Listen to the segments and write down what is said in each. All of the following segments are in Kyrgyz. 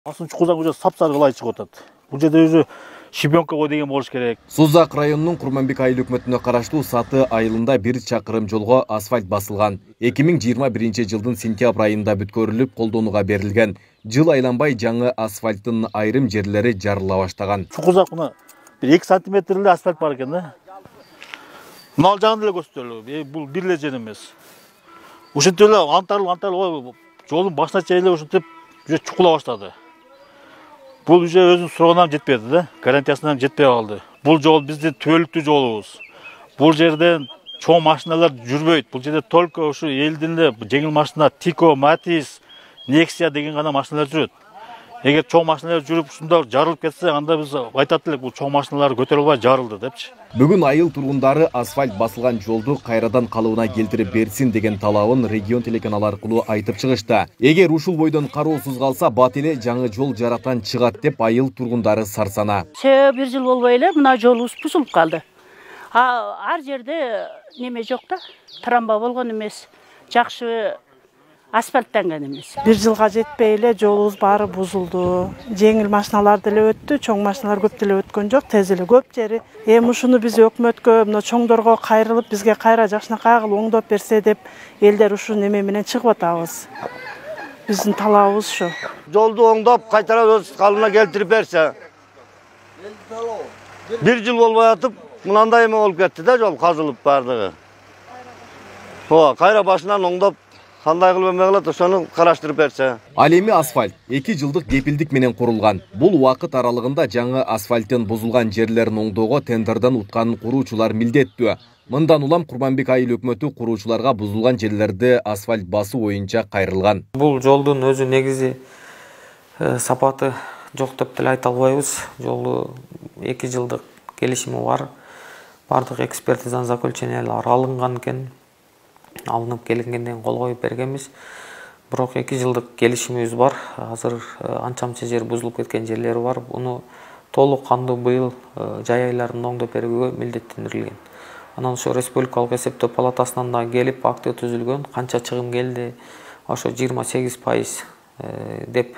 Aslında çukurdan уже сап-сары кылай чыгып атат. Бул жерде уже щебенка кой деген болуш керек. Созак районунун Курманбек айыл өкмөтүнө караштуу Саты айылында 1 чакырым жолго асфальт басылган. 2021 жылдын сентябрь айында бүткөрүлүп колдонууга берилген. Жыл айланбай жаңы асфальттын айрым жерлери жарыла баштаган. Чукурзак мына 2 сантиметрлүү асфальт бар экен да. Мына жагында эле көрсөтөлү. Бул бир эле жер эмес. Ушинтип эле антарлуу жолдун башына чейин эле ушинтип уже чукула баштады. Бул уже өзүнүн сурогунан жетпеди да, гарантиясынан жетпей калды. Бул жол биздин түбөлүктүү жолубуз. Бул жерден чоң машиналар жүрбөйт. Бул жерде только ушу элдин эле жеңил машина Тико, Матис, Nexia деген гана машиналар жүрөт. Эгер чоң машиналар жүрүп ушунда жарылып кетсе, анда биз айтат элек бул чоң машиналар көтөрө албай жарылды депчи. Бүгүн айыл тургундары асфальт басылган жолду кайрадан калыбына келтирип берсин деген талабын регион телеканалы аркылуу айтып чыгышты. Эгер ушул бойдон кароосуз калса, бат эле жаңы жол жаратан чыгат деп айыл тургундары сарсана. Бир жыл болбой эле мына жолубуз бузулуп калды. Ар жерде неме жок да, трамба болгон эмес. Жакшы асфальттанган эмес. Бир жылга жетпей эле жолубуз баары бузулду. Жеңил машиналар деле өттү, чоң машиналар көп деле өткөн жок, тез эле көп жери. Эми ушуну биз өкмөткө, мына чоңдорго кайрылып, бизге кайра жакшынакай кылып оңдоп берсе деп, элдер ушу неме менен чыгып атабыз. Биздин талабыбыз ушу. Жолду оңдоп, кайтара өз калыбына келтирип берсе. Бир жыл болбой атып, мынандай эме болуп кетти да, жол казылып бардыгы. Кайра башынан оңдоп кандай кылып эме кылат, ошону караштырып берсе. Ал эми асфальт 2 жылдык кепилдик менен курулган. Бул убакыт аралыгында жаңы асфальттын бузулган жерлерин оңдоого тендерден уткан куруучулар милдеттүү. Мындан улам Курманбек айыл өкмөтү куруучуларга бузулган жерлерди асфальт басуу боюнча кайрылган. Бул жолдун өзү негизи сапаты жок деп деле айта албайбыз. Жолду 2 жылдык келишими бар. Бардык экспертизадан заключениялар алынган экен. Алынып келингенден кол коюп бергенбиз. Бирок 2 жылдык келишимибиз бар. Азыр анча-мынча жер бузулуп кеткен жерлери бар. Буну толук кандуу быйыл жай айларында оңдоп берүүгө милдеттендирилген. Анан ошо республикалык эсептөө палатасынан да келип акты түзүлгөн. Канча чыгым келди? Ошо 28% деп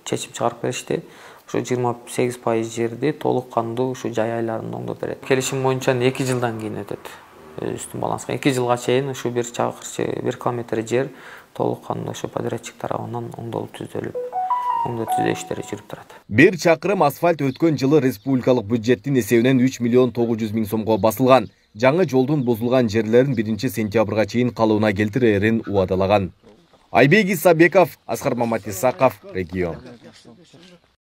чечим чыгарып беришти. Ошо 28% жерди толук кандуу ушу жай айларында оңдоп берет. Келишим боюнча 2 жылдан кийин өтөт. Үстүн баланска 2 жылга чейин ушу 1 километр жер толук кандуу ошо подрядчик тарабынан оңдолуп түзөлүп, оңдоо түзөө иштери жүрүп турат. 1 чакырым асфальт өткөн жылы республикалык бюджеттин эсебинен 3 миллион 900 миң сомго басылган. Жаңы жолдун бузулган жерлерин 1 сентябрга чейин калыбына келтирерин убадалаган. Айбек Исабеков, Аскар Маматисаков, регион.